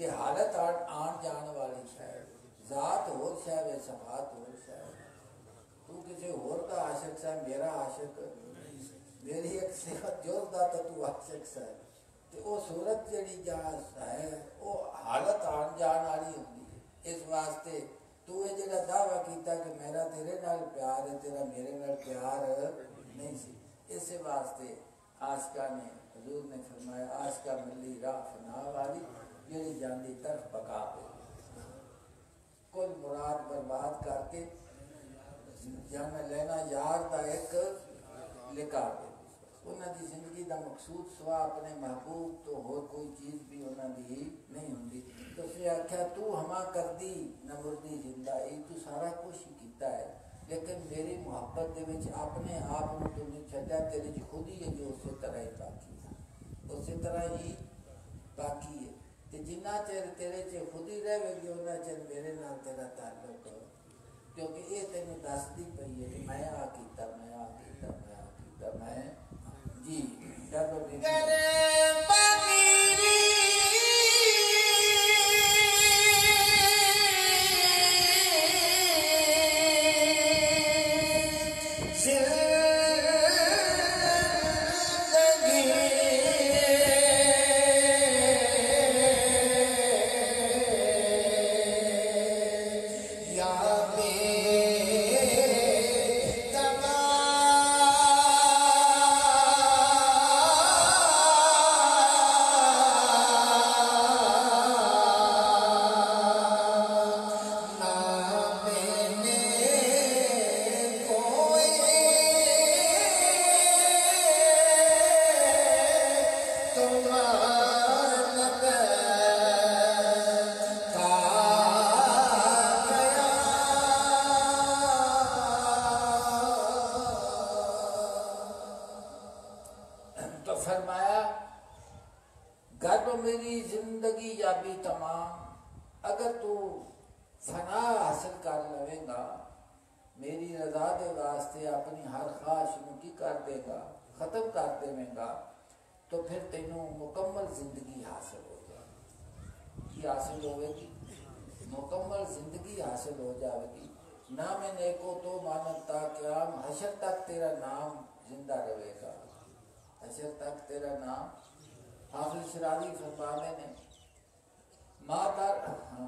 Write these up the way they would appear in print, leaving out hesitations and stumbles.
کہ حالت آن جان والی شاید ذات ہو شاید ہے صفات ہو شاید تو کسی اور کا عاشق سا میرا عاشق میری ایک صفت جو دا تو عاشق سا تو وہ صورت جڑی جہاں ہے وہ حالت آن جان والی ہوتی ہے اس واسطے تو یہ جڑا دعویٰ کیتا کہ میرا تیرے نال پیار ہے تیرا میرے نال پیار نہیں سی اس واسطے آسکا نے حضور نے فرمایا آسکا ملی راہ فنا والی جڑی جاندی طرف پکا پہ کل مراد برباد کر کے جانا لینا یار دا ایک لکھا دے انہاں دی زندگی دا مقصود سوا اپنے محبوب تو ہو کوئی چیز بھی انہاں دی نہیں ہوندی تو اس نے آکھا تو ہما کر دی نہ مردی زندہ ای تو سارا کچھ ہی کیتا ہے لیکن میری محبت دے وچ اپنے آپ کو تو نہیں چھڈا تیرے جو خود ہی ہے جو اسی طرح ہی باقی ہے اسی طرح ہی باقی ہے تے جنہ چیر تیرے چ خود ہی رہے گی انہاں چیر میرے نال تیرا تعلق کیونکہ یہ تینوں دستی پئی ہے کہ میں آ کیتا میں آ کیتا میں آ کیتا میں جی تو پھر تینوں مکمل زندگی حاصل ہو جائے کی حاصل ہوئے گی مکمل زندگی حاصل ہو جائے گی نام نیکو تو مانت تا قیام حشر تک تیرا نام زندہ رہے گا حشر تک تیرا نام حافظ شرازی فرمانے نے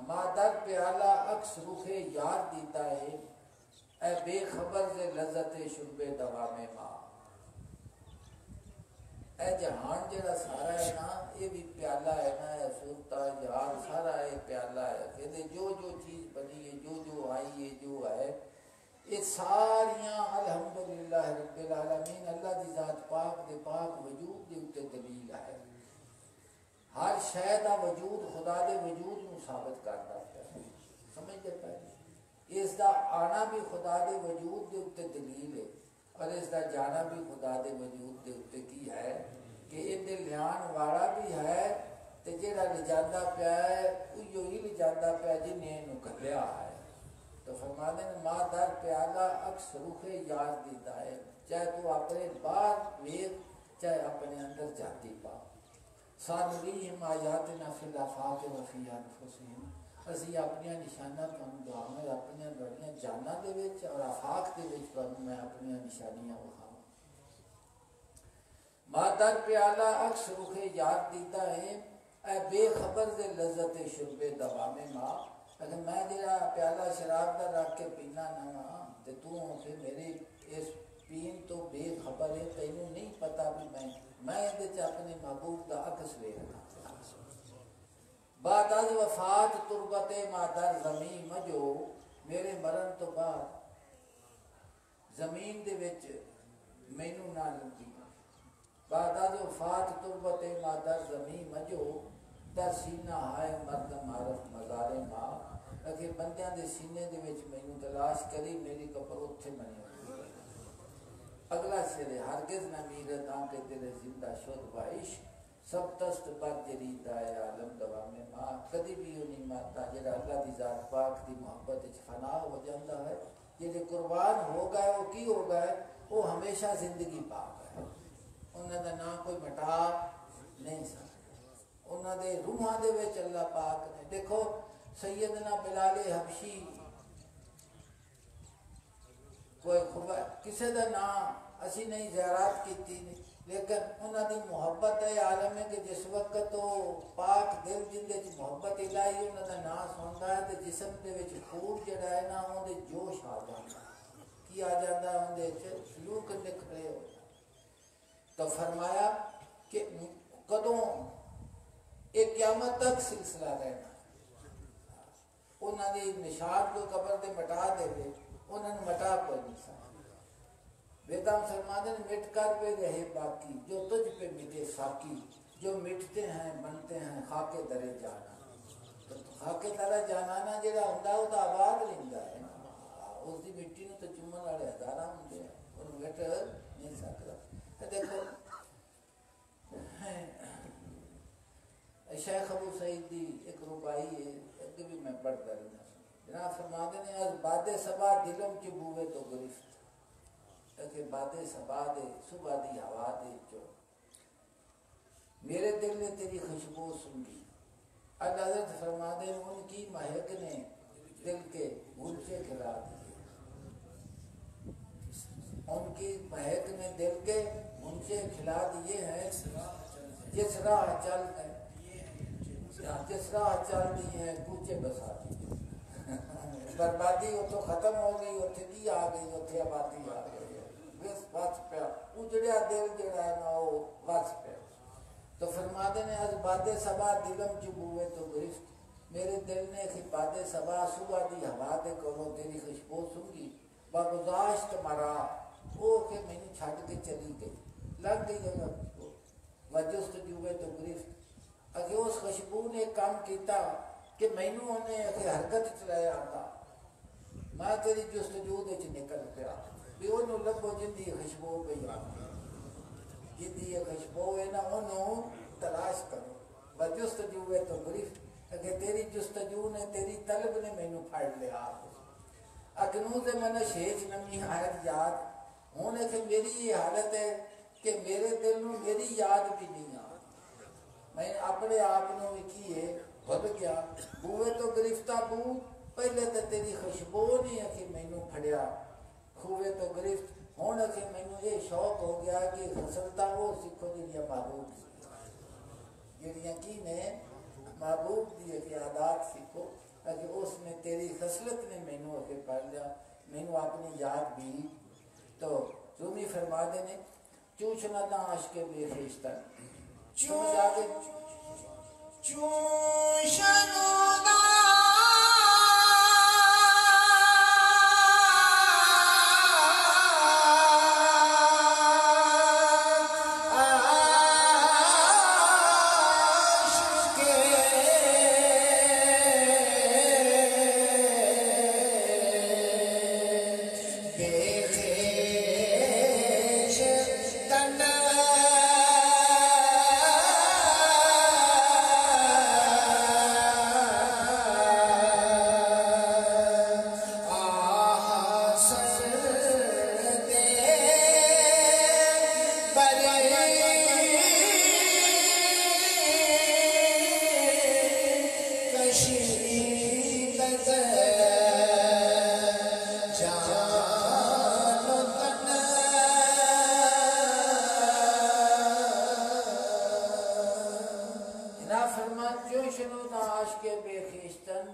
مادر پیالہ اکس رخ یار دیتا ہے اے بے خبر سے لذت شرب دوام ماں اے جہان جڑا سارا ہے نا یہ بھی پیالہ ہے نا اے صورتہ جہان سارا ہے پیالہ ہے کہ جو جو چیز بنی ہے جو آئی ہے جو ہے یہ ساریاں الحمدللہ رب العالمین اللہ دی ذات پاک دے پاک وجود دے اتے دلیل ہے ہر شے دا وجود خدا دے وجود نو ثابت کرتا ہے سمجھتے پہلے اس دا آنا بھی خدا دے وجود دے اتے دلیل ہے اور اس دا جانا بھی خدا دے وجود دے اتے کی ہے کہ ان دے لیان والا بھی ہے تے جیڑا لجاندہ پیا ہے اوہی ہی لجاندہ پیا جنہیں انہوں کھلیا ہے تو فرمانے نے ماں در پیالہ اکس روح یار دیتا ہے چاہے تو اپنے باہر ویک چاہے اپنے اندر جاتی پا سانوریہم آیاتنا فی الافاق و فی انفسہم اسی اپنی نشانہ تم دعاؤں اپنی بڑیاں جانا دے وچ اور آفاق دے وچ پر میں اپنی نشانیاں وکھاواں مادر پیالہ اکس رخ یاد دیتا ہے اے بے خبر سے لذت شرب دوام ماں اگر میں جڑا پیالہ شراب دا رکھ کے پینا نہ تے تو کہ میری اس پین تو بے خبر ہے تینوں نہیں پتا بھی میں یہ اپنے محبوب دا عکس لے رہا بعد از وفات تربت مادر زمین مجو میرے مرن تو بعد زمین دے وچ مینوں نہ لگی بعد از وفات تربت مادر زمین مجو در سینہ ہائے مرد معرف مزار ماں اگر بندیاں دے سینے دے وچ مینوں تلاش کری میری قبر اتھے بنی ہوئی اگلا شعر ہرگز نہ میرت آنکھ تیرے زندہ شد وعش سب تست پر جرید آئے عالم دوام ماں کدی بھی نہیں مارتا جڑا اللہ دی ذات پاک دی محبت اچ فنا ہو جاندہ ہے جڑے قربان ہو گئے وہ کی ہو گئے وہ ہمیشہ زندگی پا گئے انہوں نے نہ کوئی مٹا نہیں سکتا انہاں دے روحاں دے وچ اللہ پاک نے دیکھو سیدنا بلال حبشی کوئی کسی دا نام اسی نہیں زیارات کیتی نہیں لیکن انہاں دی محبت ہے عالم ہے کہ جس وقت تو پاک دل جن دے محبت الہی انہاں دا نام سنتا ہے تو جسم دے وچ خون جڑا ہے نا اون دے جوش آ جاتا کی آ جاتا ہے اون دے سلوک نکھرے ہو تو فرمایا کہ کدوں ایک قیامت تک سلسلہ رہنا انہاں دی نشان کو قبر دے مٹا دے گے انہوں نے مٹا کوئی نہیں سکتا بیدام سلمان نے مٹ کر پہ رہے باقی جو تجھ پہ مٹے ساکی جو مٹتے ہیں بنتے ہیں خاک درے جانا تو خاک درے جانانا جڑا ہوندا ہے وہ تو آباد رہندا ہے اس دی مٹی نوں تو چومن والے ہزاراں ہوندے ہیں اور مٹ نہیں سکدا دیکھو شیخ ابو سعید دی ایک ربائی ہے اگے بھی میں پڑھتا رہا جناب فرماتے ہیں از باد صبا دلم کی بوے تو گرفت کہ باد صبا دے صبح دی ہوا دے جو میرے دل نے تیری خوشبو سنگی اب حضرت فرماتے ہیں ان کی مہک نے دل کے گلچے کھلا دیے ان کی مہک نے دل کے گلچے کھلا دیے ہیں جس راہ چل گئے جس راہ چل دی ہے کوچے بسا دی بربادی وہ تو ختم ہو گئی اتنے کی آ گئی اتنے آبادی آ گئی بس بس پیا اجڑیا دل جڑا ہے نا وہ بس پیا تو فرماتے ہیں از باد صبا دلم کی بوے تو گرفت میرے دل نے کہ باد صبا صبح دی ہوا دے کولوں تیری خوشبو سنگی بگزاشت مرا وہ کہ میں نے چھڈ کے چلی گئی لگ گئی جگہ وجست جوے تو گرفت اگر اس خوشبو نے کام کیتا کہ مینوں انہیں اگر حرکت چلایا آتا میں تیری جستجو دے چ نکل پیا بھی انہوں لبو جن دی خوشبو پہ جن دی خوشبو ہے نا انہوں تلاش کرو وجستجو ہے تو گرفت اگر تیری جستجو نے تیری طلب نے مینوں پھڑ لیا اکنوں سے من شیچ نمی حالت یاد ہونے کہ میری یہ حالت ہے کہ میرے دل میں میری یاد بھی نہیں آ میں اپنے آپ نے کیے بھول گیا بوئے تو گرفتہ بو پہلے تو تیری خوشبو نہیں ہے کہ مینوں پھڑیا خوبے تو گرفت ہونے کہ مینوں یہ شوق ہو گیا کہ خسلتا وہ سکھو جڑیاں محبوب جڑیاں کی نے محبوب دی کہ عادات سیکھو کہ اس میں تیری خصلت نے مینوں اگے پڑھ لیا مینوں اپنی یاد بھی تو رومی فرما دینے چوچنا دا عشق بے خیشتن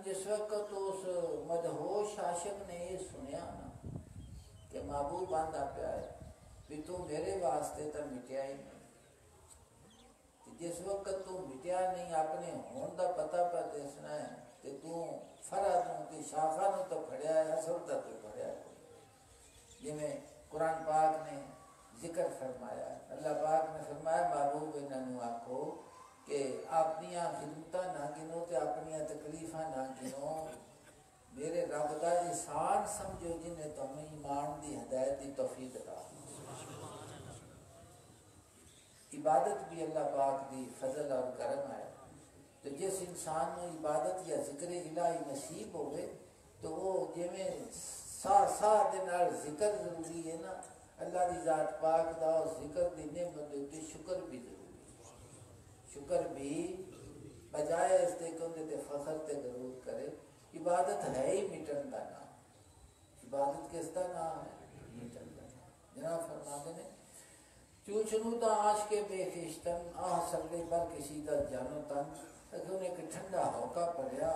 جس وقت اس مدہوش عاشق نے یہ سنیا نا کہ محبوب آندا پیا ہے بھی تو میرے واسطے تو مٹیا ہی نہیں جس وقت تو مٹیا نہیں اپنے ہون دا پتہ پہ دسنا ہے کہ تو فرد کی شاخہ نو تو پھڑیا ہے اصل تو پھڑیا ہے جی میں قرآن پاک نے ذکر فرمایا اللہ پاک نے فرمایا محبوب انہوں آکھو کہ اپنیاں خدمتاں نہ گنو تے اپنیاں تکلیفاں نہ گنو میرے رب دا احسان سمجھو جن نے تمہیں ایمان دی ہدایت دی توفیق عطا عبادت بھی اللہ پاک دی فضل اور کرم ہے تو جس انسان میں عبادت یا ذکر الہی نصیب ہوئے تو وہ جویں سا دے نال ذکر ضروری ہے نا اللہ دی ذات پاک دا ذکر دی نعمت دے شکر بھی ضروری شکر بھی بجائے اس تے کہ اندے تے فخر تے غرور کرے. عبادت ہے ہی مٹن دا نام. عبادت کس دا نام ہے؟ مٹن دا نام. جناب فرماتے ہیں چوچنو دا آش کے بے خیشتن آہ سردے پر کسی دا جانو تن کہ انہیں ایک ٹھنڈا ہوکا پڑیا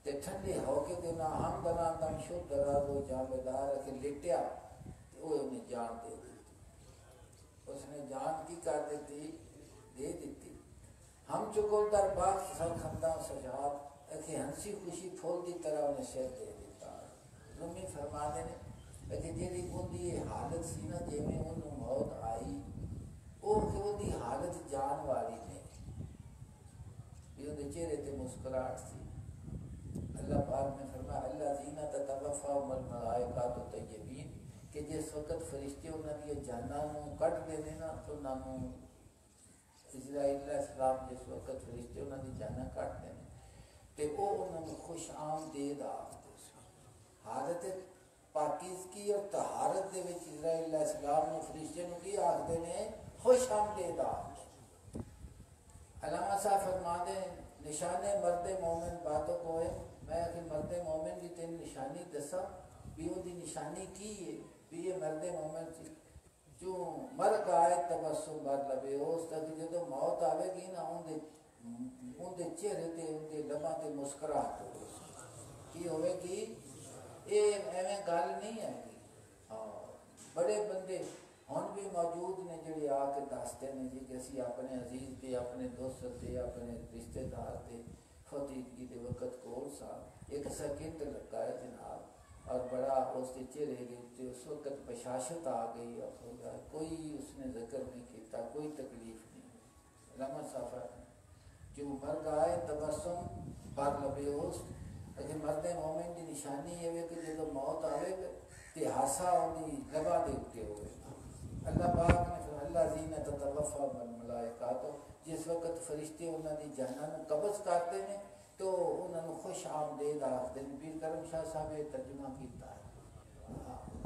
تے ٹھنڈے ہوکے دے نا ہم بنا دن شد دراد و جامدار کہ لٹیا تے وہ انہیں جان دے دیتی. اس نے جان کی کر دیتی دے دیتی. ہم چکل در باغ سر خندہ سجاد کہ ہنسی خوشی پھول دی طرح انہیں شہر دے دیتا. رمی فرما دینے کہ جیڑی ان دی حالت سی نا جے میں انہوں موت آئی وہ کہ ان دی حالت جان والی نہیں بھی ان دے چہرے تے مسکراہٹ سی. اللہ پاک نے فرمایا اللہ زینہ تتوفاہم الملائکۃ طیبین کہ جس وقت فرشتے انہاں دی جاناں نوں کٹ دینے نا تو انہاں نوں اسرائیل علیہ السلام جس وقت فرشتے انہاں دی جاناں کٹ دینے تے او انہاں نوں خوش آمدید آکھدے سن. حالت پاکیزگی اور طہارت دے وچ اسرائیل علیہ السلام نوں فرشتے نوں کی آکھدے نے؟ خوش آمدید آکھدے. علامہ صاحب فرماتے ہیں نشان مرد مومن باتوں کو ہے میں کہ مرد مومن کی تین نشانی دسا بھی وہ دی نشانی کی ہے بھی یہ مرد مومن سی جو مر گائے تبسم بر لبے اس تک جدو موت آوے گی نا ان دے چہرے تے ان دے لباں تے مسکراہٹ ہوگی. کی ہوئے گی یہ ایویں گل نہیں ہے گی. بڑے بندے ہن بھی موجود نے جڑے آ کے دستے نے جی کہ اسی اپنے عزیز تے اپنے دوست تے اپنے رشتہ دار تے فتیدگی دے وقت کول سا ایک سیکنڈ لگا ہے جناب اور بڑا اس کے چہرے تے اس وقت بشاشت آ گئی اور کوئی اس نے ذکر نہیں کیتا کوئی تکلیف نہیں. علامہ صاحب جو مر گئے تبسم پر لبے اس لیکن مرد مومن کی نشانی یہ ہے کہ جب موت آئے تے ہاسا ہوندی لبا دے اٹھے ہوئے. اللہ پاک نے فرمایا اللہ زینہ تتوفاہم الملائکۃ جس وقت فرشتے انہاں دی جاناں نوں قبض کرتے ہیں تو انہاں نوں خوش آمدید آکھدے ہیں. پیر کرم شاہ صاحب نے ترجمہ کیتا ہے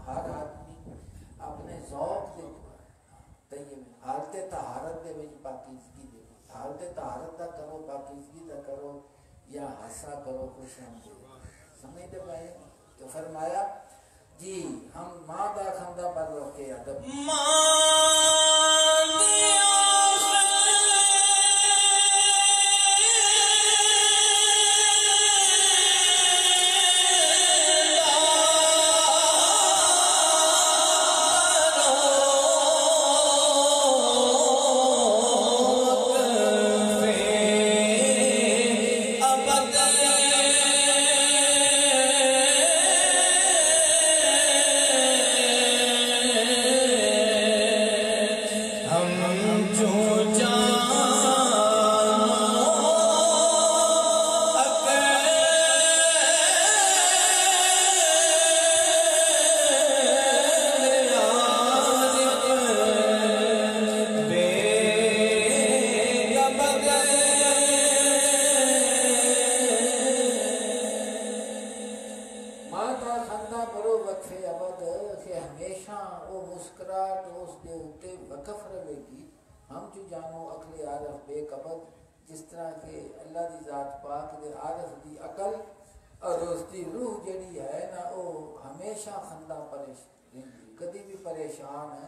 ہر آدمی اپنے ذوق دے طیب حالت طہارت دے وچ پاکیزگی دے حالت طہارت دا کرو پاکیزگی دا کرو یا ہاسا کرو خوش آمدید. سمجھتے پائے تو فرمایا جی ہم ماں دا خندہ پر روکے ادب جس طرح کہ اللہ دی ذات پاک دے عارف دی عقل اور اس دی روح جڑی ہے نا وہ ہمیشہ خندہ پریشان کدی بھی پریشان ہے.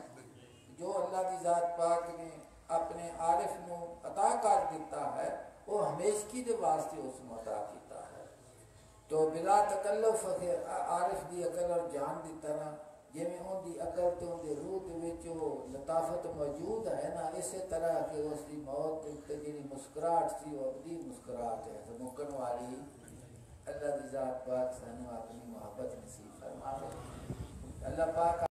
جو اللہ دی ذات پاک نے اپنے عارف نو عطا کر دیتا ہے وہ ہمیشگی دے واسطے اس نو عطا کیتا ہے. تو بلا تکلف عارف دی عقل اور جان دی طرح جی میں ان دی عقل تے ان دی روح دے وچ لطافت موجود ہے نا اسی طرح کہ اس دی موت تے جڑی مسکراہٹ سی وہ ابدی مسکراہٹ ہے تو مکن والی. اللہ دی ذات پاک سانو اپنی محبت نصیب فرماوے. اللہ پاک